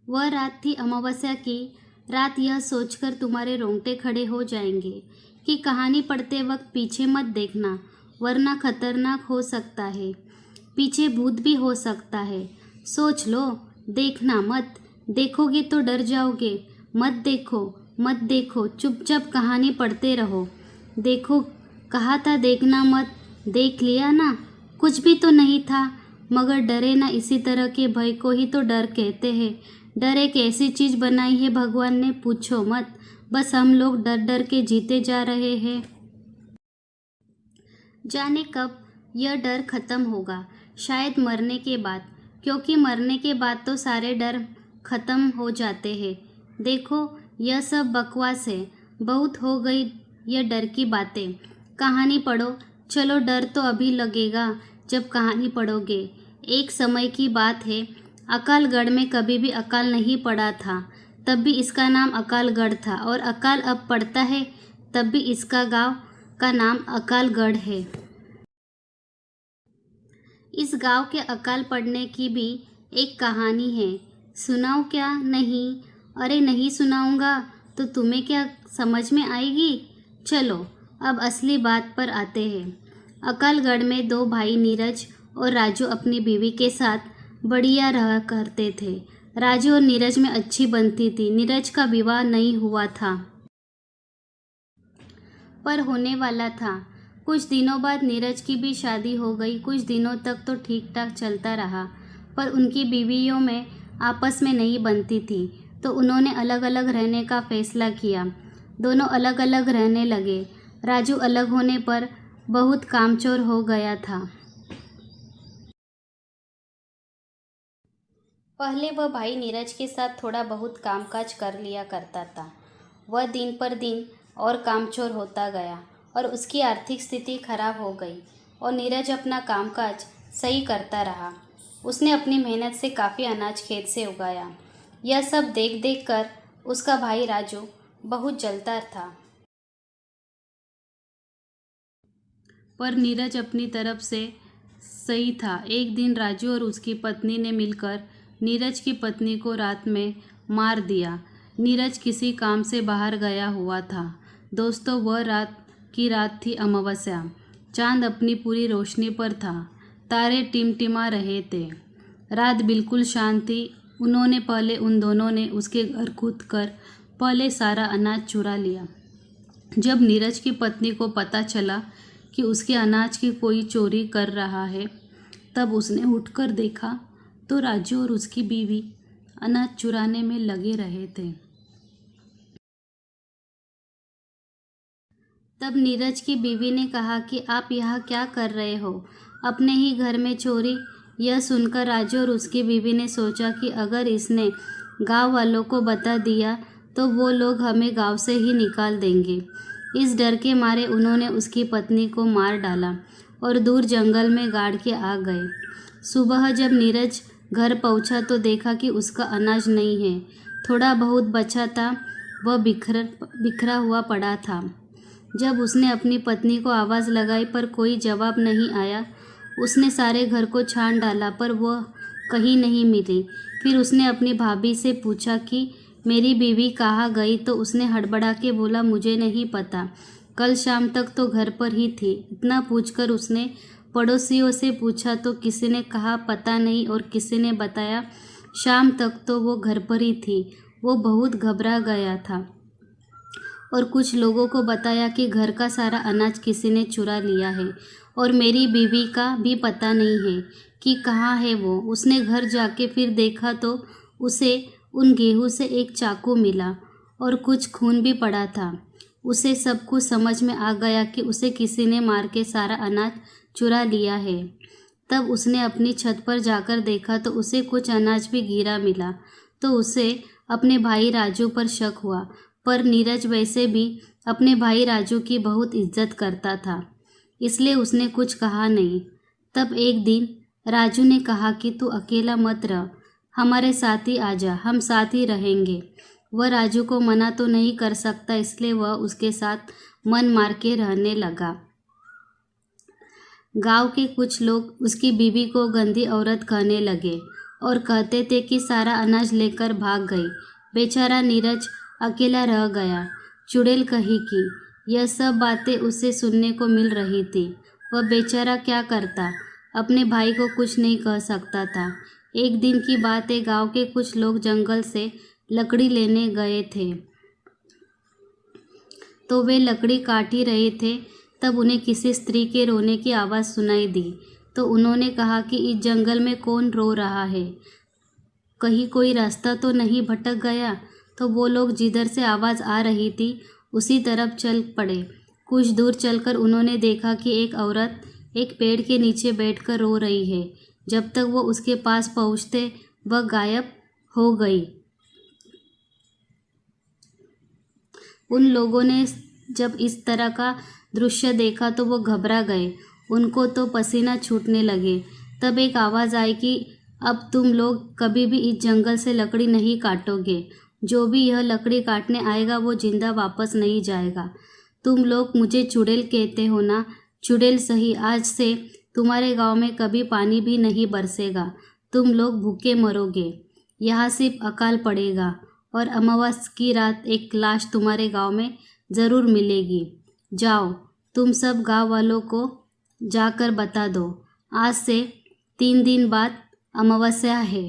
वह रात थी अमावस्या की। रात यह सोचकर तुम्हारे रोंगटे खड़े हो जाएंगे कि कहानी पढ़ते वक्त पीछे मत देखना, वरना खतरनाक हो सकता है। पीछे भूत भी हो सकता है। सोच लो, देखना मत। देखोगे तो डर जाओगे। मत देखो, मत देखो, चुपचाप कहानी पढ़ते रहो। देखो, कहा था देखना मत। देख लिया ना, कुछ भी तो नहीं था। मगर डरे ना, इसी तरह के भय को ही तो डर कहते हैं। डर एक ऐसी चीज़ बनाई है भगवान ने, पूछो मत। बस हम लोग डर डर के जीते जा रहे हैं। जाने कब यह डर खत्म होगा, शायद मरने के बाद, क्योंकि मरने के बाद तो सारे डर खत्म हो जाते हैं। देखो, यह सब बकवास है। बहुत हो गई यह डर की बातें। कहानी पढ़ो। चलो, डर तो अभी लगेगा जब कहानी पढ़ोगे। एक समय की बात है, अकालगढ़ में कभी भी अकाल नहीं पड़ा था, तब भी इसका नाम अकालगढ़ था। और अकाल अब पड़ता है, तब भी इसका गांव का नाम अकालगढ़ है। इस गांव के अकाल पड़ने की भी एक कहानी है। सुनाऊं क्या? नहीं? अरे नहीं सुनाऊंगा तो तुम्हें क्या समझ में आएगी? चलो, अब असली बात पर आते हैं। अकालगढ़ में दो भाई नीरज और राजू अपनी बीवी के साथ बढ़िया रहा करते थे। राजू और नीरज में अच्छी बनती थी। नीरज का विवाह नहीं हुआ था, पर होने वाला था। कुछ दिनों बाद नीरज की भी शादी हो गई। कुछ दिनों तक तो ठीक ठाक चलता रहा, पर उनकी बीवियों में आपस में नहीं बनती थी, तो उन्होंने अलग अलग रहने का फैसला किया। दोनों अलग अलग रहने लगे। राजू अलग होने पर बहुत कामचोर हो गया था। पहले वह भाई नीरज के साथ थोड़ा बहुत कामकाज कर लिया करता था। वह दिन पर दिन और कामचोर होता गया और उसकी आर्थिक स्थिति खराब हो गई, और नीरज अपना कामकाज सही करता रहा। उसने अपनी मेहनत से काफ़ी अनाज खेत से उगाया। यह सब देख देख कर उसका भाई राजू बहुत जलता था। पर नीरज अपनी तरफ से सही था। एक दिन राजू और उसकी पत्नी ने मिलकर नीरज की पत्नी को रात में मार दिया। नीरज किसी काम से बाहर गया हुआ था। दोस्तों, वह रात थी अमावस्या। चांद अपनी पूरी रोशनी पर था। तारे टिमटिमा रहे थे। रात बिल्कुल शांत थी। उन दोनों ने उसके घर कूद कर पहले सारा अनाज चुरा लिया। जब नीरज की पत्नी को पता चला कि उसके अनाज की कोई चोरी कर रहा है, तब उसने उठकर देखा तो राजू और उसकी बीवी अनाज चुराने में लगे रहे थे। तब नीरज की बीवी ने कहा कि आप यहाँ क्या कर रहे हो? अपने ही घर में चोरी? यह सुनकर राजू और उसकी बीवी ने सोचा कि अगर इसने गांव वालों को बता दिया तो वो लोग हमें गांव से ही निकाल देंगे। इस डर के मारे उन्होंने उसकी पत्नी को मार डाला और दूर जंगल में गाड़ के आ गए। सुबह जब नीरज घर पहुंचा तो देखा कि उसका अनाज नहीं है। थोड़ा बहुत बचा था, वह बिखरा हुआ पड़ा था। जब उसने अपनी पत्नी को आवाज़ लगाई पर कोई जवाब नहीं आया। उसने सारे घर को छान डाला पर वह कहीं नहीं मिली। फिर उसने अपनी भाभी से पूछा कि मेरी बीवी कहाँ गई, तो उसने हड़बड़ा के बोला, मुझे नहीं पता, कल शाम तक तो घर पर ही थी। इतना पूछकर उसने पड़ोसियों से पूछा तो किसी ने कहा पता नहीं, और किसी ने बताया शाम तक तो वो घर पर ही थी। वो बहुत घबरा गया था और कुछ लोगों को बताया कि घर का सारा अनाज किसी ने चुरा लिया है और मेरी बीवी का भी पता नहीं है कि कहाँ है वो। उसने घर जाके फिर देखा तो उसे उन गेहूं से एक चाकू मिला और कुछ खून भी पड़ा था। उसे सब कुछ समझ में आ गया कि उसे किसी ने मार के सारा अनाज चुरा लिया है। तब उसने अपनी छत पर जाकर देखा तो उसे कुछ अनाज भी गिरा मिला। तो उसे अपने भाई राजू पर शक हुआ, पर नीरज वैसे भी अपने भाई राजू की बहुत इज्जत करता था, इसलिए उसने कुछ कहा नहीं। तब एक दिन राजू ने कहा कि तू अकेला मत रह, हमारे साथ ही आजा, हम साथ ही रहेंगे। वह राजू को मना तो नहीं कर सकता, इसलिए वह उसके साथ मन मार के रहने लगा। गांव के कुछ लोग उसकी बीवी को गंदी औरत कहने लगे और कहते थे कि सारा अनाज लेकर भाग गई। बेचारा नीरज अकेला रह गया। चुड़ैल कही कि यह सब बातें उसे सुनने को मिल रही थी। वह बेचारा क्या करता, अपने भाई को कुछ नहीं कह सकता था। एक दिन की बात है, गांव के कुछ लोग जंगल से लकड़ी लेने गए थे। तो वे लकड़ी काट ही रहे थे, तब उन्हें किसी स्त्री के रोने की आवाज़ सुनाई दी। तो उन्होंने कहा कि इस जंगल में कौन रो रहा है, कहीं कोई रास्ता तो नहीं भटक गया। तो वो लोग जिधर से आवाज़ आ रही थी उसी तरफ चल पड़े। कुछ दूर चलकर उन्होंने देखा कि एक औरत एक पेड़ के नीचे बैठकर रो रही है। जब तक वो उसके पास पहुँचते वह गायब हो गई। उन लोगों ने जब इस तरह का दृश्य देखा तो वो घबरा गए। उनको तो पसीना छूटने लगे। तब एक आवाज़ आई कि अब तुम लोग कभी भी इस जंगल से लकड़ी नहीं काटोगे। जो भी यह लकड़ी काटने आएगा वो जिंदा वापस नहीं जाएगा। तुम लोग मुझे चुड़ैल कहते हो ना? चुड़ैल सही, आज से तुम्हारे गांव में कभी पानी भी नहीं बरसेगा। तुम लोग भूखे मरोगे। यहाँ सिर्फ अकाल पड़ेगा और अमावस की रात एक लाश तुम्हारे गांव में ज़रूर मिलेगी। जाओ, तुम सब गांव वालों को जाकर बता दो, आज से 3 दिन बाद अमावस्या है।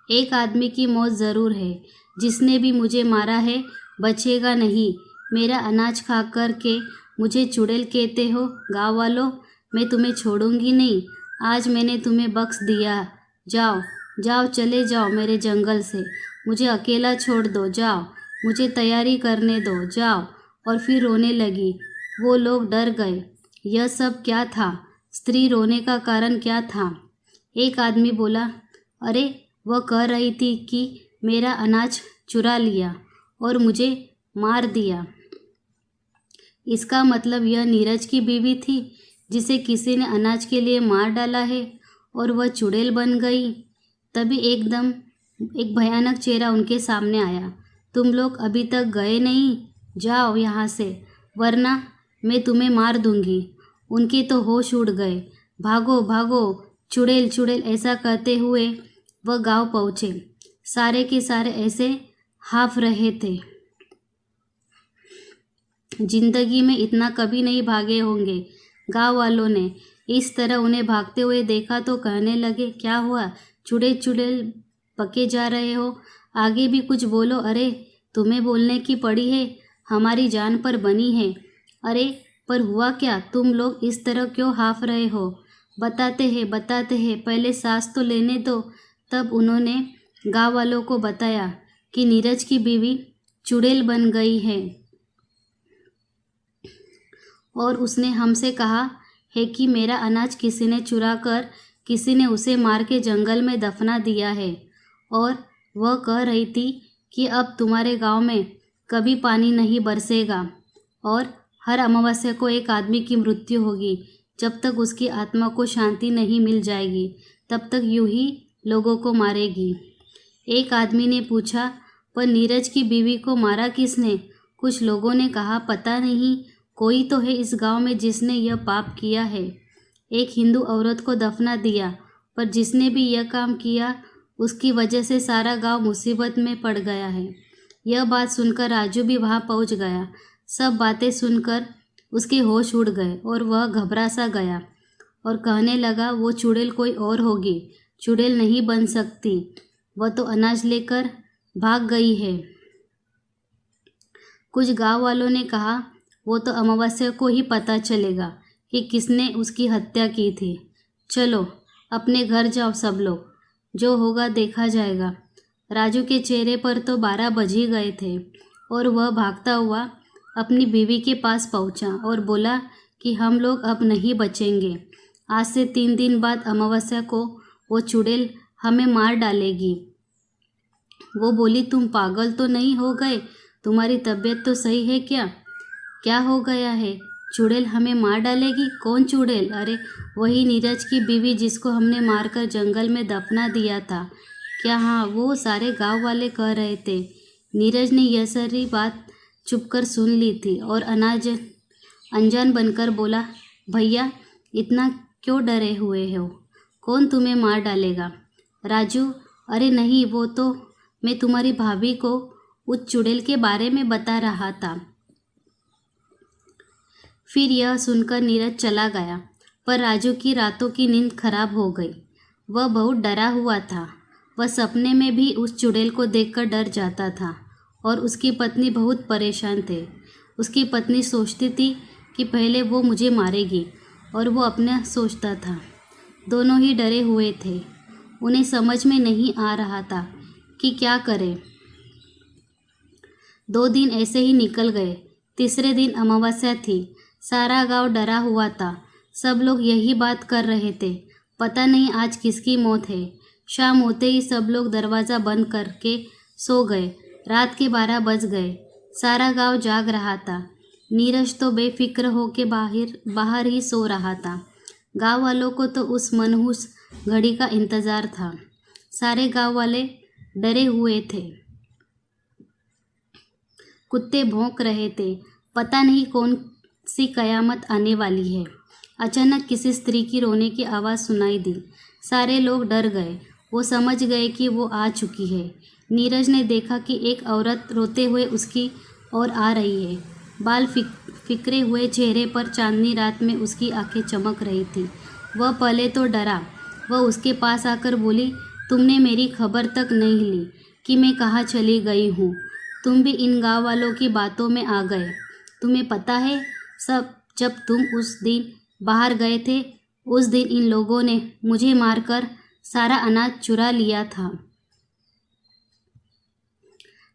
एक आदमी की मौत ज़रूर है। जिसने भी मुझे मारा है बचेगा नहीं। मेरा अनाज खा कर के मुझे चुड़ैल कहते हो? गाँव वालों, मैं तुम्हें छोड़ूंगी नहीं। आज मैंने तुम्हें बख्श दिया। जाओ जाओ, चले जाओ मेरे जंगल से। मुझे अकेला छोड़ दो। जाओ, मुझे तैयारी करने दो। जाओ। और फिर रोने लगी। वो लोग डर गए। यह सब क्या था? स्त्री रोने का कारण क्या था? एक आदमी बोला, अरे वह कह रही थी कि मेरा अनाज चुरा लिया और मुझे मार दिया। इसका मतलब यह नीरज की बीवी थी जिसे किसी ने अनाज के लिए मार डाला है और वह चुड़ैल बन गई। तभी एकदम एक भयानक चेहरा उनके सामने आया। तुम लोग अभी तक गए नहीं? जाओ यहाँ से, वरना मैं तुम्हें मार दूंगी। उनके तो होश उड़ गए। भागो भागो, चुड़ैल चुड़ैल ऐसा कहते हुए वह गांव पहुँचे। सारे के सारे ऐसे हाफ रहे थे, जिंदगी में इतना कभी नहीं भागे होंगे। गांव वालों ने इस तरह उन्हें भागते हुए देखा तो कहने लगे, क्या हुआ? चुड़ैल चुड़ैल पके जा रहे हो? आगे भी कुछ बोलो। अरे तुम्हें बोलने की पड़ी है, हमारी जान पर बनी है। अरे पर हुआ क्या? तुम लोग इस तरह क्यों हाफ रहे हो? बताते हैं, पहले सांस तो लेने दो। तब उन्होंने गांव वालों को बताया कि नीरज की बीवी चुड़ैल बन गई है और उसने हमसे कहा है कि मेरा अनाज किसी ने चुरा कर किसी ने उसे मार के जंगल में दफना दिया है। और वह कह रही थी कि अब तुम्हारे गांव में कभी पानी नहीं बरसेगा और हर अमावस्या को एक आदमी की मृत्यु होगी। जब तक उसकी आत्मा को शांति नहीं मिल जाएगी तब तक यूं ही लोगों को मारेगी। एक आदमी ने पूछा, पर नीरज की बीवी को मारा किसने? कुछ लोगों ने कहा, पता नहीं, कोई तो है इस गांव में जिसने यह पाप किया है। एक हिंदू औरत को दफना दिया, पर जिसने भी यह काम किया उसकी वजह से सारा गांव मुसीबत में पड़ गया है। यह बात सुनकर राजू भी वहां पहुंच गया। सब बातें सुनकर उसके होश उड़ गए और वह घबरा सा गया और कहने लगा, वो चुड़ैल कोई और होगी। चुड़ैल नहीं बन सकती, वह तो अनाज लेकर भाग गई है। कुछ गांव वालों ने कहा, वो तो अमावस्या को ही पता चलेगा कि किसने उसकी हत्या की थी। चलो अपने घर जाओ सब लोग, जो होगा देखा जाएगा। राजू के चेहरे पर तो 12 बज ही गए थे और वह भागता हुआ अपनी बीवी के पास पहुंचा और बोला कि हम लोग अब नहीं बचेंगे। आज से 3 दिन बाद अमावस्या को वो चुड़ैल हमें मार डालेगी। वो बोली, तुम पागल तो नहीं हो गए? तुम्हारी तबीयत तो सही है क्या? क्या हो गया है? चुड़ैल हमें मार डालेगी? कौन चुड़ैल? अरे वही नीरज की बीवी जिसको हमने मारकर जंगल में दफना दिया था। क्या? हाँ, वो सारे गांव वाले कह रहे थे। नीरज ने यह सारी बात चुपकर सुन ली थी और अनजान बनकर बोला, भैया इतना क्यों डरे हुए हो? कौन तुम्हें मार डालेगा? राजू, अरे नहीं, वो तो मैं तुम्हारी भाभी को उस चुड़ैल के बारे में बता रहा था। फिर यह सुनकर नीरज चला गया, पर राजू की रातों की नींद खराब हो गई। वह बहुत डरा हुआ था। वह सपने में भी उस चुड़ैल को देखकर डर जाता था और उसकी पत्नी बहुत परेशान थे। उसकी पत्नी सोचती थी कि पहले वो मुझे मारेगी और वो अपना सोचता था। दोनों ही डरे हुए थे। उन्हें समझ में नहीं आ रहा था कि क्या करें। 2 दिन ऐसे ही निकल गए। तीसरे दिन अमावस्या थी। सारा गांव डरा हुआ था। सब लोग यही बात कर रहे थे, पता नहीं आज किसकी मौत है। शाम होते ही सब लोग दरवाज़ा बंद करके सो गए। रात के 12 बज गए। सारा गांव जाग रहा था। नीरज तो बेफिक्र होके बाहर ही सो रहा था। गांव वालों को तो उस मनहूस घड़ी का इंतज़ार था। सारे गांव वाले डरे हुए थे। कुत्ते भौंक रहे थे। पता नहीं कौन सी कयामत आने वाली है। अचानक किसी स्त्री की रोने की आवाज़ सुनाई दी। सारे लोग डर गए। वो समझ गए कि वो आ चुकी है। नीरज ने देखा कि एक औरत रोते हुए उसकी ओर आ रही है। बाल फिक्रे हुए चेहरे पर चांदनी रात में उसकी आंखें चमक रही थी। वह पहले तो डरा। वह उसके पास आकर बोली, तुमने मेरी खबर तक नहीं ली कि मैं कहाँ चली गई हूँ। तुम भी इन गाँव वालों की बातों में आ गए। तुम्हें पता है सब, जब तुम उस दिन बाहर गए थे, उस दिन इन लोगों ने मुझे मारकर सारा अनाज चुरा लिया था।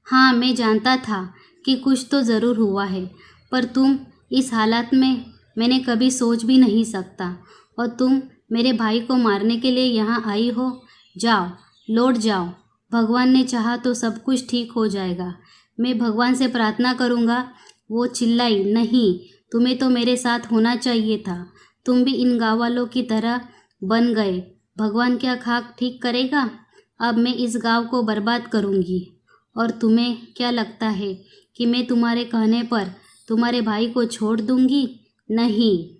हाँ, मैं जानता था कि कुछ तो ज़रूर हुआ है, पर तुम इस हालत में मैंने कभी सोच भी नहीं सकता। और तुम मेरे भाई को मारने के लिए यहाँ आई हो। जाओ, लौट जाओ। भगवान ने चाहा तो सब कुछ ठीक हो जाएगा। मैं भगवान से प्रार्थना करूँगा। वो चिल्लाई, नहीं, तुम्हें तो मेरे साथ होना चाहिए था। तुम भी इन गाँव वालों की तरह बन गए। भगवान क्या खाक ठीक करेगा? अब मैं इस गांव को बर्बाद करूंगी। और तुम्हें क्या लगता है कि मैं तुम्हारे कहने पर तुम्हारे भाई को छोड़ दूंगी? नहीं।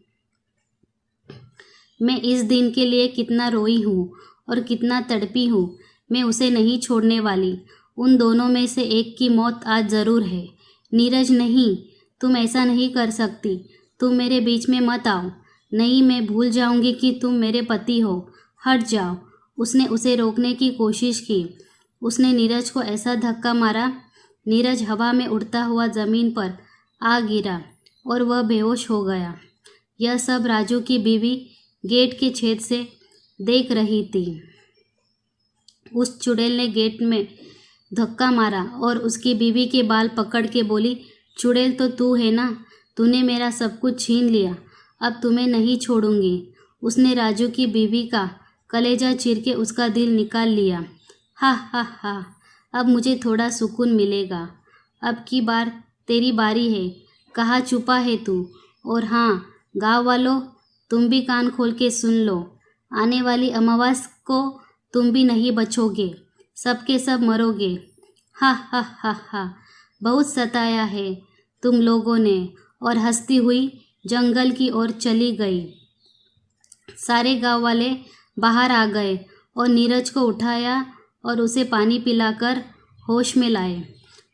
मैं इस दिन के लिए कितना रोई हूँ और कितना तड़पी हूँ। मैं उसे नहीं छोड़ने वाली। उन दोनों में से एक की मौत आज ज़रूर है। नीरज, नहीं, तुम ऐसा नहीं कर सकती। तुम मेरे बीच में मत आओ। नहीं, मैं भूल जाऊंगी कि तुम मेरे पति हो। हट जाओ। उसने उसे रोकने की कोशिश की। उसने नीरज को ऐसा धक्का मारा, नीरज हवा में उड़ता हुआ ज़मीन पर आ गिरा और वह बेहोश हो गया। यह सब राजू की बीवी गेट के छेद से देख रही थी। उस चुड़ैल ने गेट में धक्का मारा और उसकी बीवी के बाल पकड़ के बोली, चुड़ैल तो तू है ना? तूने मेरा सब कुछ छीन लिया। अब तुम्हें नहीं छोड़ूंगी। उसने राजू की बीवी का कलेजा चीर के उसका दिल निकाल लिया। हा हा हा, अब मुझे थोड़ा सुकून मिलेगा। अब की बार तेरी बारी है। कहाँ छुपा है तू? और हाँ, गाँव वालों, तुम भी कान खोल के सुन लो। आने वाली अमावस्या को तुम भी नहीं बचोगे। सब के सब मरोगे। हा हा हा हा, बहुत सताया है तुम लोगों ने। और हंसती हुई जंगल की ओर चली गई। सारे गांव वाले बाहर आ गए और नीरज को उठाया और उसे पानी पिलाकर होश में लाए।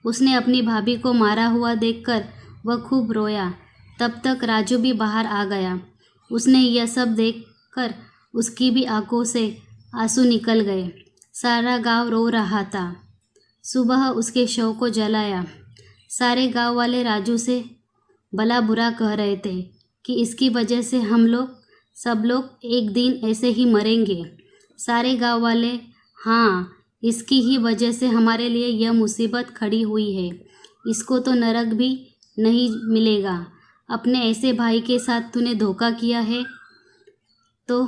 उसने अपनी भाभी को मारा हुआ देखकर वह खूब रोया। तब तक राजू भी बाहर आ गया। उसने यह सब देखकर उसकी भी आंखों से आंसू निकल गए। सारा गांव रो रहा था। सुबह उसके शव को जलाया। सारे गांव वाले राजू से भला बुरा कह रहे थे कि इसकी वजह से हम लोग सब लोग एक दिन ऐसे ही मरेंगे। सारे गांव वाले, हाँ, इसकी ही वजह से हमारे लिए यह मुसीबत खड़ी हुई है। इसको तो नरक भी नहीं मिलेगा। अपने ऐसे भाई के साथ तूने धोखा किया है। तो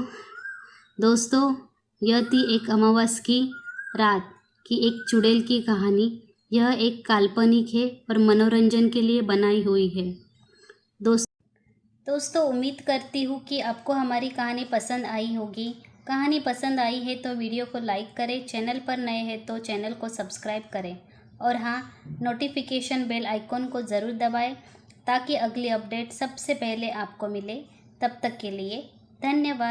दोस्तों, यह थी एक अमावस्या की रात की एक चुड़ैल की कहानी। यह एक काल्पनिक है और मनोरंजन के लिए बनाई हुई है। दोस्तों, उम्मीद करती हूँ कि आपको हमारी कहानी पसंद आई होगी। कहानी पसंद आई है तो वीडियो को लाइक करें, चैनल पर नए हैं तो चैनल को सब्सक्राइब करें और हाँ, नोटिफिकेशन बेल आइकॉन को ज़रूर दबाएं ताकि अगली अपडेट सबसे पहले आपको मिले। तब तक के लिए धन्यवाद।